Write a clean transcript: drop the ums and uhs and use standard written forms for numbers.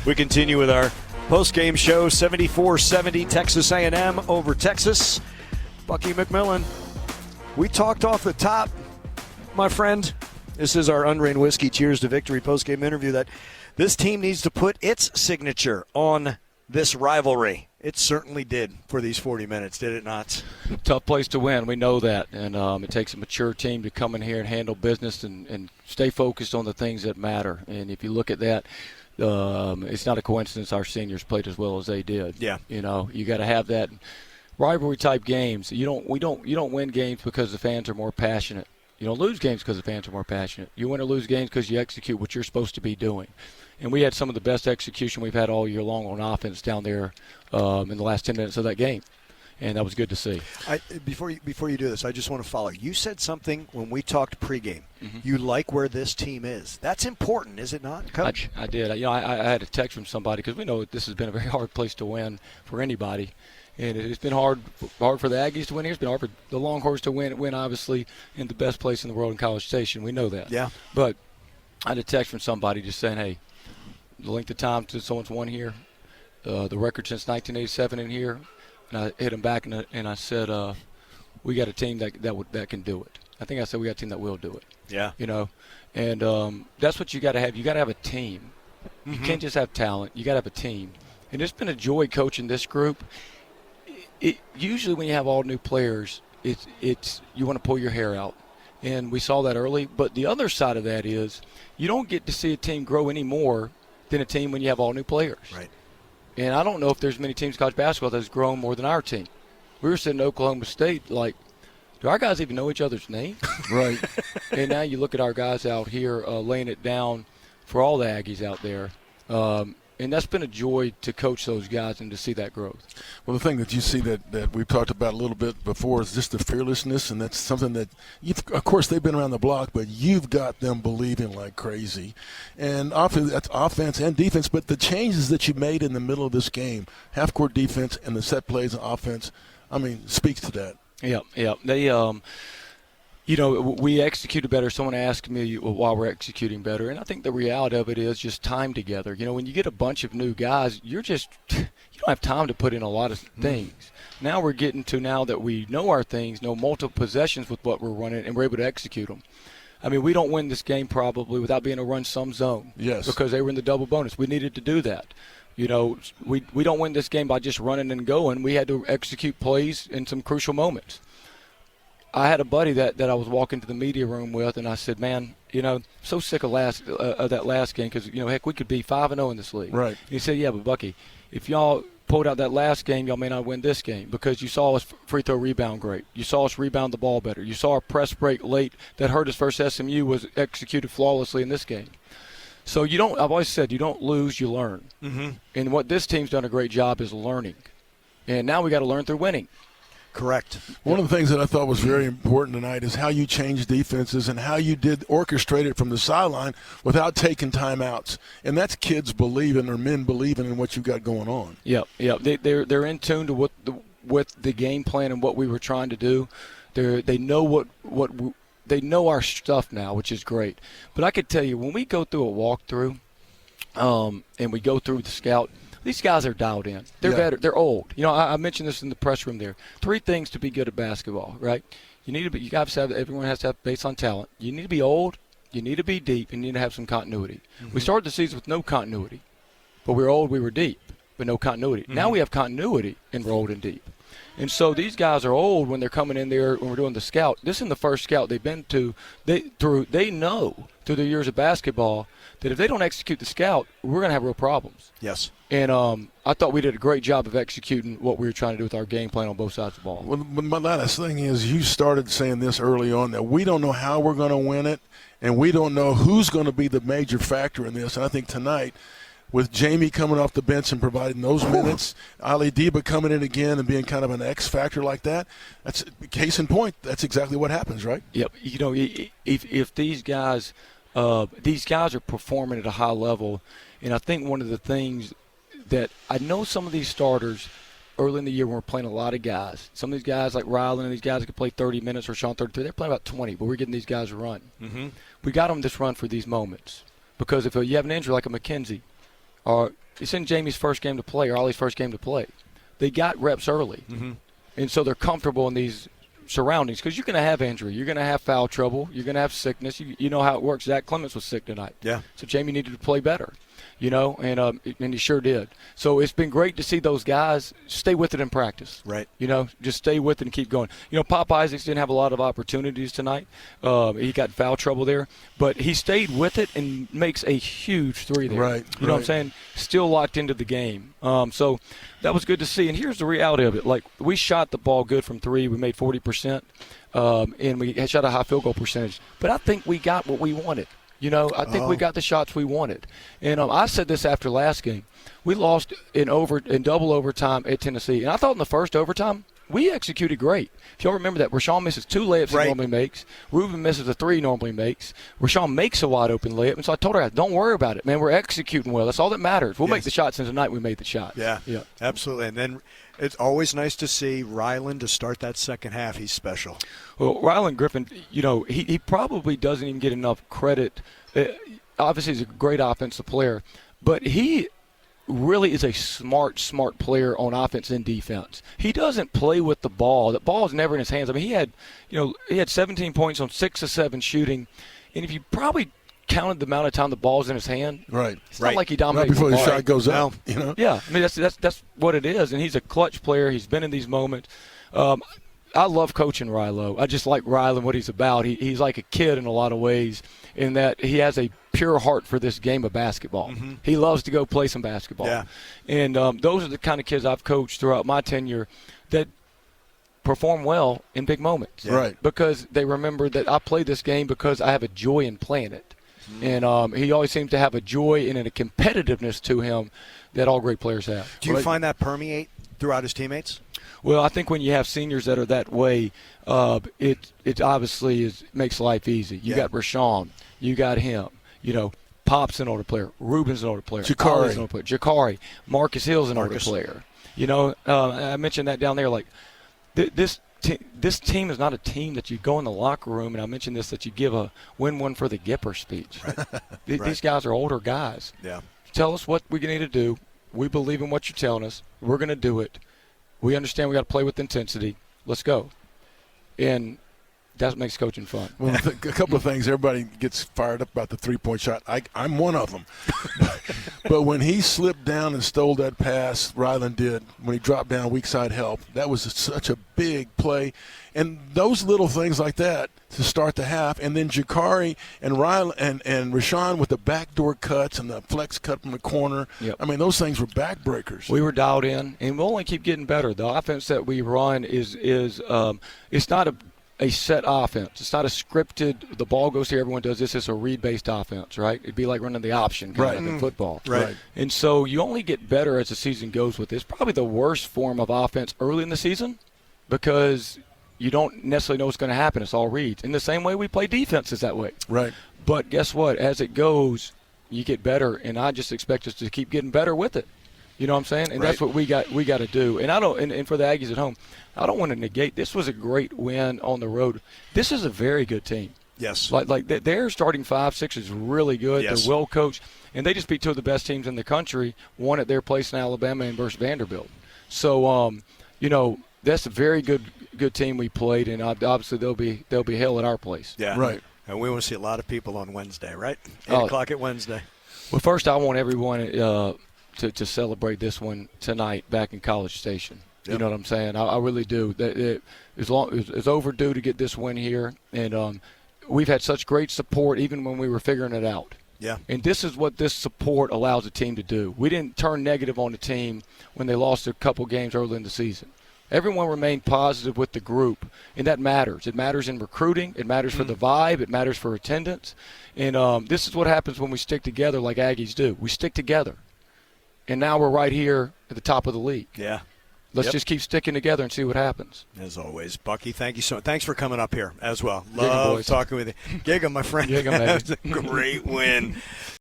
We continue with our post-game show, 74-70 Texas A&M over Texas. Bucky McMillan, we talked off the top, my friend. This is our Unrain Whiskey Cheers to Victory post-game interview that this team needs to put its signature on this rivalry. It certainly did for these 40 minutes, did it not? Tough place to win. We know that. And it takes a mature team to come in here and handle business and stay focused on the things that matter. And if you look at that, it's not a coincidence our seniors played as well as they did. Yeah. You know, you got to have that rivalry type games. You don't win games because the fans are more passionate. You don't lose games because the fans are more passionate. You win or lose games because you execute what you're supposed to be doing. And we had some of the best execution we've had all year long on offense down there in the last 10 minutes of that game. And that was good to see. Before you do this, I just want to follow. You said something when we talked pregame. Mm-hmm. You like where this team is. That's important, is it not, Coach? I did. I had a text from somebody because we know this has been a very hard place to win for anybody. And it's been hard for the Aggies to win here. It's been hard for the Longhorns to win obviously, in the best place in the world in College Station. We know that. Yeah. But I had a text from somebody just saying, hey, the length of time since someone's won here, the record since 1987 in here, and I hit him back and I said, we got a team that can do it. I think I said we got a team that will do it. Yeah. You know, and that's what you got to have. You got to have a team. Mm-hmm. You can't just have talent. You got to have a team. And it's been a joy coaching this group. Usually when you have all new players, it's you want to pull your hair out. And we saw that early. But the other side of that is you don't get to see a team grow any more than a team when you have all new players. Right. And I don't know if there's many teams in college basketball that has grown more than our team. We were sitting in Oklahoma State like, do our guys even know each other's names? Right. And now you look at our guys out here laying it down for all the Aggies out there. And that's been a joy to coach those guys and to see that growth. Well, the thing that you see that we've talked about a little bit before is just the fearlessness, and that's something that, of course, they've been around the block, but you've got them believing like crazy. And that's offense and defense, but the changes that you made in the middle of this game, half-court defense and the set plays and offense, I mean, speaks to that. Yeah. They we executed better. Someone asked me why we're executing better, and I think the reality of it is just time together. You know, when you get a bunch of new guys, you don't have time to put in a lot of things. Now we're getting to now that we know our things, know multiple possessions with what we're running, and we're able to execute them. I mean, we don't win this game probably without being able to run some zone. Yes. Because they were in the double bonus. We needed to do that. You know, we don't win this game by just running and going. We had to execute plays in some crucial moments. I had a buddy that I was walking to the media room with, and I said, man, so sick of that last game because, heck, we could be 5-0 in this league. Right. And he said, yeah, but Bucky, if y'all pulled out that last game, y'all may not win this game because you saw us free throw rebound great. You saw us rebound the ball better. You saw our press break late that hurt us versus SMU was executed flawlessly in this game. So I've always said, you don't lose, you learn. Mm-hmm. And what this team's done a great job is learning. And now we got to learn through winning. Correct. One of the things that I thought was very important tonight is how you changed defenses and how you did orchestrate it from the sideline without taking timeouts. And that's kids believing or men believing in what you got going on. Yeah. They're in tune to what the game plan and what we were trying to do. They know they know our stuff now, which is great. But I could tell you, when we go through a walkthrough and we go through the scout, these guys are dialed in. They're better. They're old. I mentioned this in the press room there. 3 things to be good at basketball, right? Everyone has to have based on talent. You need to be old. You need to be deep. And you need to have some continuity. Mm-hmm. We started the season with no continuity. But we were old, we were deep, but no continuity. Mm-hmm. Now we have continuity and we're old and deep. And so these guys are old when they're coming in there when we're doing the scout. This is the first scout they've been to. They know through their years of basketball that if they don't execute the scout, we're going to have real problems. Yes. And I thought we did a great job of executing what we were trying to do with our game plan on both sides of the ball. Well, my last thing is you started saying this early on that we don't know how we're going to win it, and we don't know who's going to be the major factor in this. And I think tonight, with Jamie coming off the bench and providing those minutes, Ali Deba coming in again and being kind of an X factor like that, that's case in point. That's exactly what happens, right? Yep. If these guys are performing at a high level, and I think one of the things that I know some of these starters early in the year when we're playing a lot of guys, some of these guys like Rylan and these guys that could play 30 minutes or Sean 33, they're playing about 20, but we're getting these guys a run. Mm-hmm. We got them this run for these moments because if you have an injury like a McKenzie, or It's in Jamie's first game to play or Ollie's first game to play. They got reps early. Mm-hmm. And so they're comfortable in these surroundings because you're going to have injury. You're going to have foul trouble. You're going to have sickness. You know how it works. Zach Clements was sick tonight. Yeah. So Jamie needed to play better, and he sure did. So it's been great to see those guys stay with it in practice. Right. Just stay with it and keep going. Pop Isaacs didn't have a lot of opportunities tonight. He got foul trouble there. But he stayed with it and makes a huge three there. Right. You know what I'm saying? Still locked into the game. So that was good to see. And here's the reality of it. Like, we shot the ball good from three. We made 40%. And we had shot a high field goal percentage. But I think we got what we wanted. I think we got the shots we wanted. And I said this after last game. We lost in double overtime at Tennessee. And I thought in the first overtime, we executed great. If y'all remember that, Rashawn misses 2 layups he normally makes. Ruben misses a 3 he normally makes. Rashawn makes a wide-open layup. And so I told her, don't worry about it, man. We're executing well. That's all that matters. We'll make the shots, and tonight we made the shot. Yeah, absolutely. And then it's always nice to see Ryland to start that second half. He's special. Well, Ryland Griffin, he probably doesn't even get enough credit. Obviously, he's a great offensive player, but he really is a smart player on offense and defense. He doesn't play with the ball. The ball is never in his hands. I mean, he had 17 points on 6 of 7 shooting, and if you probably counted the amount of time the ball's in his hand, right, it's not like he dominates not before the the ball. shot goes up. Yeah, I mean that's what it is, and he's a clutch player. He's been in these moments. I love coaching Rylo. I just like Rylo and what he's about. He's like a kid in a lot of ways in that he has a pure heart for this game of basketball. Mm-hmm. He loves to go play some basketball. Yeah. And those are the kind of kids I've coached throughout my tenure that perform well in big moments. Yeah. Right. Because they remember that I play this game because I have a joy in playing it. Mm-hmm. And he always seems to have a joy and a competitiveness to him that all great players have. Do you find that permeate throughout his teammates? Well, I think when you have seniors that are that way, it obviously makes life easy. You got Rashawn. You got him. Pop's an older player. Ruben's an older player. Jakari. An older player. Jakari. Marcus Hill's an older player. I mentioned that down there. Like, this team is not a team that you go in the locker room, and I mentioned this, that you give a win one for the Gipper speech. Right. These guys are older guys. Yeah. Tell us what we need to do. We believe in what you're telling us. We're going to do it. We understand we got to play with intensity. Let's go. And that makes coaching fun. Well, a couple of things. Everybody gets fired up about the three-point shot. I'm one of them. But when he slipped down and stole that pass, Ryland did, when he dropped down weak side help, that was such a big play. And those little things like that to start the half, and then Jakari and Ryland and Rashawn with the backdoor cuts and the flex cut from the corner. Yep. I mean, those things were backbreakers. We were dialed in, and we'll only keep getting better. The offense that we run is it's not a set offense. It's not a scripted, the ball goes here, everyone does this. It's a read-based offense, right? It'd be like running the option kind of in football. Right. And so you only get better as the season goes with this. Probably the worst form of offense early in the season because you don't necessarily know what's going to happen. It's all reads. In the same way we play defense is that way. Right. But guess what? As it goes, you get better, and I just expect us to keep getting better with it. You know what I'm saying? And that's what we got to do. And I don't. And for the Aggies at home, I don't want to negate. This was a great win on the road. This is a very good team. Yes. Like their starting 5-6 is really good. Yes. They're well coached, and they just beat 2 of the best teams in the country. One at their place in Alabama and versus Vanderbilt. So that's a very good team we played, and obviously they'll be hell at our place. Yeah. Right. And we want to see a lot of people on Wednesday, right? 8 o'clock at Wednesday. Well, first I want everyone to celebrate this one tonight back in College Station. Yep. You know what I'm saying? I really do. It's overdue to get this win here, and we've had such great support even when we were figuring it out. Yeah. And this is what this support allows a team to do. We didn't turn negative on the team when they lost a couple games early in the season. Everyone remained positive with the group, and that matters. It matters in recruiting. It matters for the vibe. It matters for attendance. And this is what happens when we stick together like Aggies do. We stick together. And now we're right here at the top of the league. Yeah. Let's just keep sticking together and see what happens. As always, Bucky, thank you so much. Thanks for coming up here as well. Gig 'em, Love boys. talking with you. Gig 'em, my friend. Gig 'em, baby. That's a great win.